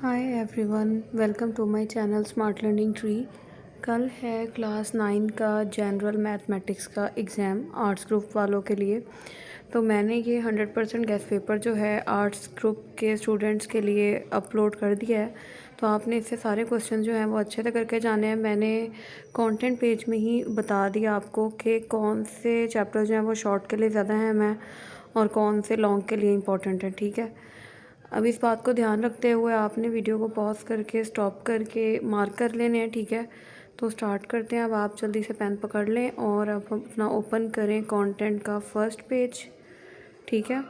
Hi everyone, welcome to my channel smart learning tree. कल है class 9 का general mathematics का एग्ज़ाम आर्ट्स ग्रुप वालों के लिए। तो मैंने ये 100% गेस्ट पेपर जो है आर्ट्स ग्रुप के स्टूडेंट्स के लिए अपलोड कर दिया है। तो आपने इससे सारे क्वेश्चन जो हैं वो अच्छे से करके जाने हैं। मैंने कंटेंट पेज में ही बता दिया आपको कि कौन से चैप्टर जो हैं वो शॉर्ट के लिए ज़्यादा अहम है और कौन से लॉन्ग के लिए इम्पोर्टेंट है। ठीक है, अब इस बात को ध्यान रखते हुए आपने वीडियो को पॉज करके स्टॉप करके मार्क कर लेने हैं। ठीक है, तो स्टार्ट करते हैं। अब आप जल्दी से पेन पकड़ लें और अब अपना ओपन करें कंटेंट का फर्स्ट पेज। ठीक है,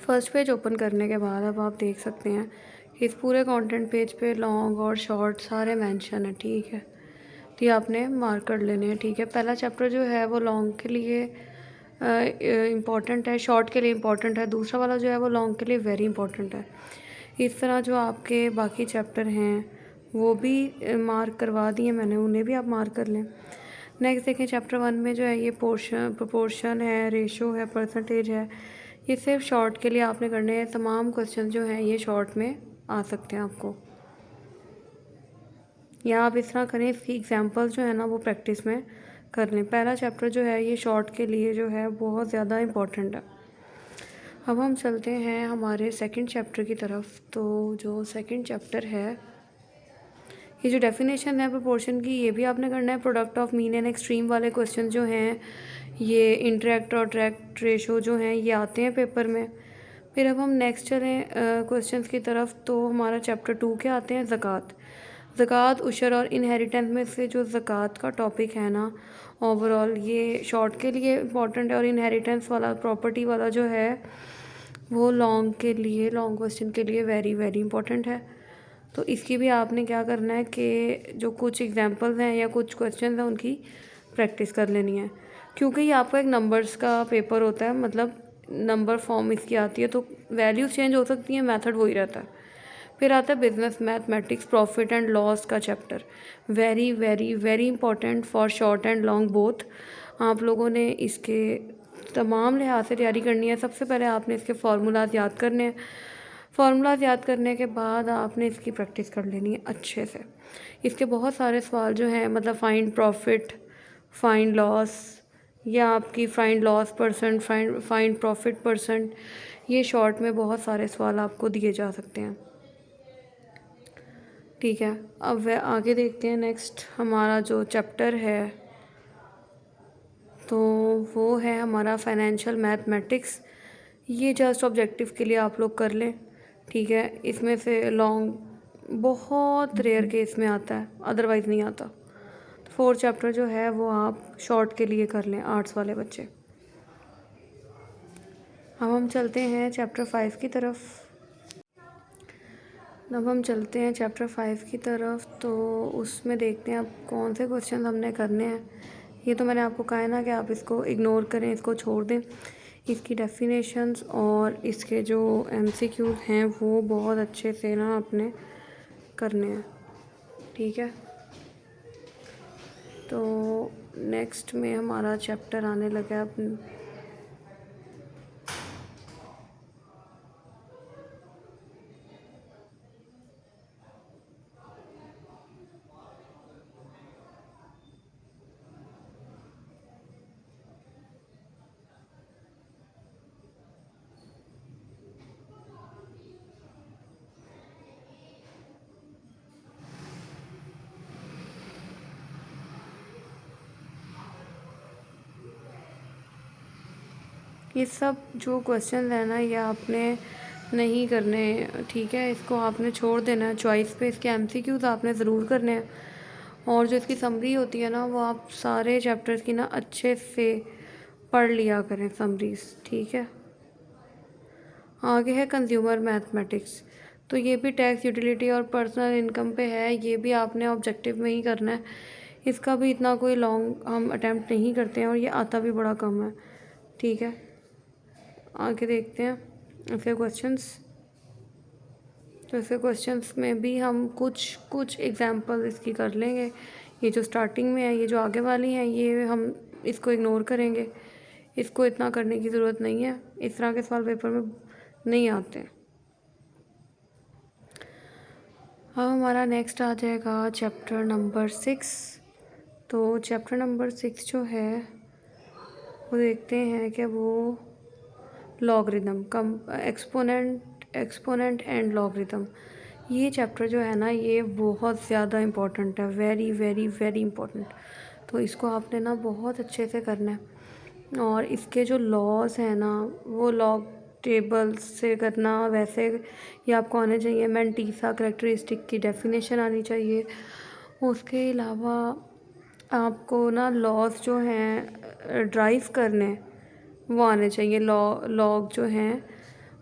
फर्स्ट पेज ओपन करने के बाद अब आप देख सकते हैं कि इस पूरे कंटेंट पेज पे लॉन्ग और शॉर्ट सारे मेंशन है। ठीक है, तो ये आपने मार्क कर लेने हैं। ठीक है, पहला चैप्टर जो है वो लॉन्ग के लिए इम्पॉर्टेंट है, शॉर्ट के लिए इम्पॉर्टेंट है। दूसरा वाला जो है वो लॉन्ग के लिए वेरी इंपॉर्टेंट है। इस तरह जो आपके बाकी चैप्टर हैं वो भी मार्क करवा दिए मैंने, उन्हें भी आप मार्क कर लें। नेक्स्ट देखें, चैप्टर 1 में जो है ये प्रोपोर्शन है, रेशो है, परसेंटेज है। ये सिर्फ शॉर्ट के लिए आपने करने हैं। तमाम क्वेश्चन जो हैं ये शॉर्ट में आ सकते हैं आपको, या आप इस तरह करें, इसकी एग्जांपल्स जो है ना वो प्रैक्टिस में कर लें। पहला चैप्टर जो है ये शॉर्ट के लिए जो है बहुत ज़्यादा इम्पोर्टेंट है। अब हम चलते हैं हमारे सेकंड चैप्टर की तरफ। तो जो सेकंड चैप्टर है, ये जो डेफिनेशन है प्रोपोर्शन की, ये भी आपने करना है। Product of mean and extreme वाले क्वेश्चन जो हैं, ये इंटरेक्ट और ट्रैक्ट रेशो जो हैं ये आते हैं पेपर में। फिर अब हम नेक्स्ट चलें क्वेश्चंस की तरफ। तो हमारा चैप्टर 2 के आते हैं ज़कात। ज़कात, उशर और इनहेरिटेंस में से जो ज़कात का टॉपिक है ना, ओवरऑल ये शॉर्ट के लिए इम्पॉर्टेंट है, और इनहेरिटेंस वाला प्रॉपर्टी वाला जो है वो लॉन्ग के लिए, लॉन्ग क्वेश्चन के लिए वेरी वेरी इंपॉर्टेंट है। तो इसकी भी आपने क्या करना है कि जो कुछ एग्जांपल्स हैं या कुछ क्वेश्चन हैं उनकी प्रैक्टिस कर लेनी है, क्योंकि ये आपका एक नंबर्स का पेपर होता है, मतलब नंबर फॉर्म इसकी आती है, तो वैल्यूज़ चेंज हो सकती हैं, मेथड वही रहता है। फिर आता है business mathematics, profit and loss का chapter. Very very very important for short and long both. आप लोगों ने इसके तमाम लिहाज से तैयारी करनी है। सबसे पहले आपने इसके फार्मूलाज याद करने हैं। फार्मूलाज याद करने के बाद आपने इसकी प्रैक्टिस कर लेनी है अच्छे से। इसके बहुत सारे सवाल जो हैं, मतलब फाइंड प्रॉफिट, फाइंड लॉस, या आपकी find loss percent, find profit percent, ये शॉर्ट में बहुत सारे सवाल आपको दिए जा सकते हैं। ठीक है, अब वह आगे देखते हैं। नेक्स्ट हमारा जो चैप्टर है तो वो है हमारा फाइनेंशियल मैथमेटिक्स। ये जस्ट ऑब्जेक्टिव के लिए आप लोग कर लें। ठीक है, इसमें से लॉन्ग बहुत रेयर केस में आता है, अदरवाइज़ नहीं आता। तो फोर्थ चैप्टर जो है वो आप शॉर्ट के लिए कर लें, आर्ट्स वाले बच्चे। अब हम चलते हैं चैप्टर 5 की तरफ। अब हम चलते हैं चैप्टर 5 की तरफ। तो उसमें देखते हैं अब कौन से क्वेश्चन हमने करने हैं। ये तो मैंने आपको कहा है ना कि आप इसको इग्नोर करें, इसको छोड़ दें। इसकी डेफिनेशंस और इसके जो एमसीक्यूज हैं वो बहुत अच्छे से ना आपने करने हैं। ठीक है, तो नेक्स्ट में हमारा चैप्टर आने लगा अब। ये सब जो क्वेश्चन है ना ये आपने नहीं करने, ठीक है, इसको आपने छोड़ देना है चॉइस पे। इसके एमसीक्यूज आपने ज़रूर करने हैं, और जो इसकी समरी होती है ना वो आप सारे चैप्टर्स की ना अच्छे से पढ़ लिया करें समरीज। ठीक है, आगे है कंज्यूमर मैथमेटिक्स। तो ये भी टैक्स, यूटिलिटी और पर्सनल इनकम पे है। ये भी आपने ऑब्जेक्टिव में ही करना है। इसका भी इतना कोई लॉन्ग हम अटैम्प्ट नहीं करते हैं, और ये आता भी बड़ा कम है। ठीक है, आगे देखते हैं ऐसे क्वेश्चंस। तो ऐसे क्वेश्चंस में भी हम कुछ कुछ एग्जांपल इसकी कर लेंगे। ये जो स्टार्टिंग में है, ये जो आगे वाली हैं, ये हम इसको इग्नोर करेंगे, इसको इतना करने की ज़रूरत नहीं है। इस तरह के सवाल पेपर में नहीं आते। अब हमारा नेक्स्ट आ जाएगा चैप्टर नंबर 6। तो चैप्टर नंबर 6 जो है वो देखते हैं कि वो logarithm come exponent and logarithm. ये चैप्टर जो है ना ये बहुत ज़्यादा इम्पोर्टेंट है, वेरी वेरी वेरी इम्पोर्टेंट। तो इसको आपने ना बहुत अच्छे से करना है और इसके जो लॉज हैं ना वो लॉग टेबल्स से करना वैसे ये आपको आने चाहिए। मैंटीसा करेक्टरिस्टिक की डेफिनेशन आनी चाहिए। उसके अलावा आपको ना लॉज जो हैं ड्राइव करने वो आने चाहिए। लॉग जो हैं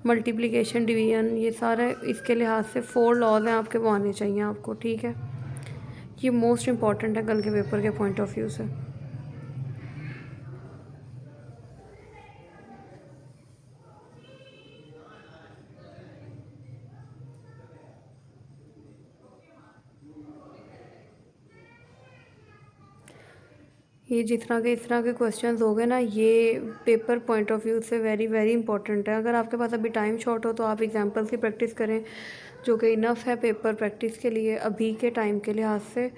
मल्टीप्लिकेशन डिवीजन ये सारे इसके लिहाज से 4 लॉज हैं आपके, वो आने चाहिए आपको। ठीक है, ये मोस्ट इम्पॉर्टेंट है कल के पेपर के पॉइंट ऑफ व्यू से। ये जितना के इस तरह के क्वेश्चंस हो गए ना ये पेपर पॉइंट ऑफ व्यू से वेरी वेरी इंपॉर्टेंट है। अगर आपके पास अभी टाइम शॉर्ट हो तो आप एग्जांपल्स की प्रैक्टिस करें, जो कि इनफ है पेपर प्रैक्टिस के लिए अभी के टाइम के लिहाज से।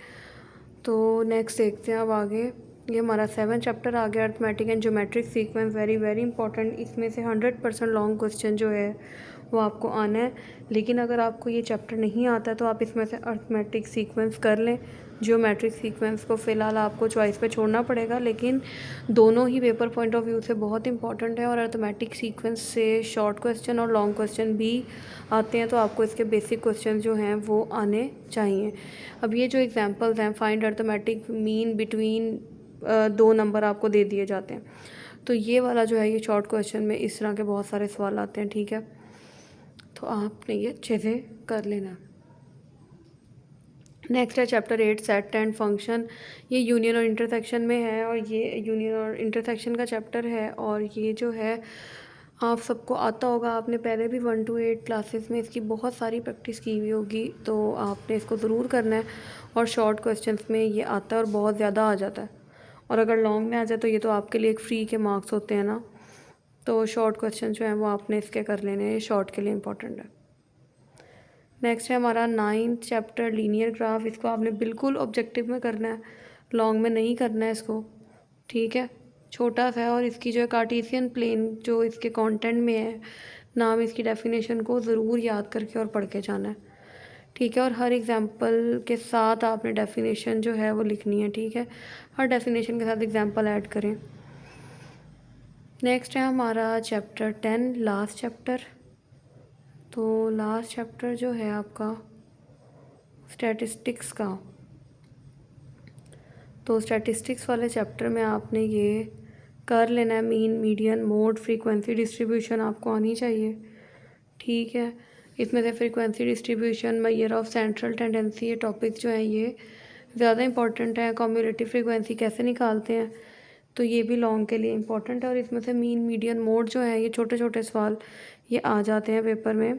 तो नेक्स्ट देखते हैं अब आगे। ये हमारा 7 चैप्टर आ गया, arithmetic and geometric sequence, very very important. इसमें से 100% लॉन्ग क्वेश्चन जो है वो आपको आना है। लेकिन अगर आपको ये चैप्टर नहीं आता तो आप इसमें से अर्थमेटिक सीक्वेंस कर लें। ज्योमेट्रिक सीक्वेंस को फ़िलहाल आपको चॉइस पे छोड़ना पड़ेगा, लेकिन दोनों ही पेपर पॉइंट ऑफ व्यू से बहुत इंपॉर्टेंट है। और अर्थमेटिक सीक्वेंस से शॉर्ट क्वेश्चन और लॉन्ग क्वेश्चन भी आते हैं, तो आपको इसके बेसिक क्वेश्चन जो हैं वो आने चाहिए। अब ये जो एग्जांपल्स हैं, find arithmetic mean between 2 number आपको दे दिए जाते हैं। तो ये वाला जो है ये शॉर्ट क्वेश्चन में इस तरह के बहुत सारे सवाल आते हैं। ठीक है, तो आपने ये अच्छे से कर लेना। नेक्स्ट है चैप्टर 8 सेट एंड फंक्शन। ये यूनियन और इंटरसेक्शन में है और ये यूनियन और इंटरसेक्शन का चैप्टर है। और ये जो है आप सबको आता होगा, आपने पहले भी 1 to 8 क्लासेस में इसकी बहुत सारी प्रैक्टिस की हुई होगी, तो आपने इसको ज़रूर करना है। और शॉर्ट क्वेश्चंस में ये आता है और बहुत ज़्यादा आ जाता है। और अगर लॉन्ग में आ जाए तो ये तो आपके लिए एक फ्री के मार्क्स होते हैं ना। तो शॉर्ट क्वेश्चन जो हैं वो आपने इसके कर लेने हैं, शॉर्ट के लिए इंपॉर्टेंट है। नेक्स्ट है हमारा 9th चैप्टर लीनियर ग्राफ। इसको आपने बिल्कुल ऑब्जेक्टिव में करना है, लॉन्ग में नहीं करना है इसको। ठीक है, छोटा सा है और इसकी जो है कार्टेशियन प्लेन जो इसके कंटेंट में है, नाम इसकी डेफिनेशन को ज़रूर याद करके और पढ़ के जाना है। ठीक है, और हर एग्जांपल के साथ आपने डेफिनेशन जो है वो लिखनी है। ठीक है, हर डेफिनेशन के साथ एग्जांपल ऐड करें। नेक्स्ट है हमारा चैप्टर 10 लास्ट चैप्टर। तो लास्ट चैप्टर जो है आपका स्टैटिस्टिक्स का। तो स्टैटिस्टिक्स वाले चैप्टर में आपने ये कर लेना है, mean median mode frequency distribution आपको आनी चाहिए। ठीक है, इसमें से frequency distribution, measure of central tendency, ये टॉपिक जो हैं ये ज़्यादा इंपॉर्टेंट है। कम्युलेटिव फ्रीक्वेंसी कैसे निकालते हैं तो ये भी लॉन्ग के लिए इंपॉर्टेंट है। और इसमें से मीन मीडियन मोड जो है ये छोटे छोटे सवाल ये आ जाते हैं पेपर में,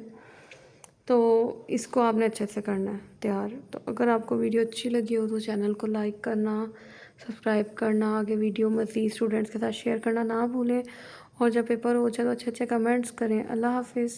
तो इसको आपने अच्छे से करना है तैयार। तो अगर आपको वीडियो अच्छी लगी हो तो चैनल को लाइक करना, सब्सक्राइब करना, आगे वीडियो मज़ीद स्टूडेंट्स के साथ शेयर करना ना भूलें। और जब पेपर हो जाए तो अच्छे अच्छे कमेंट्स करें। अल्लाह हाफिज़।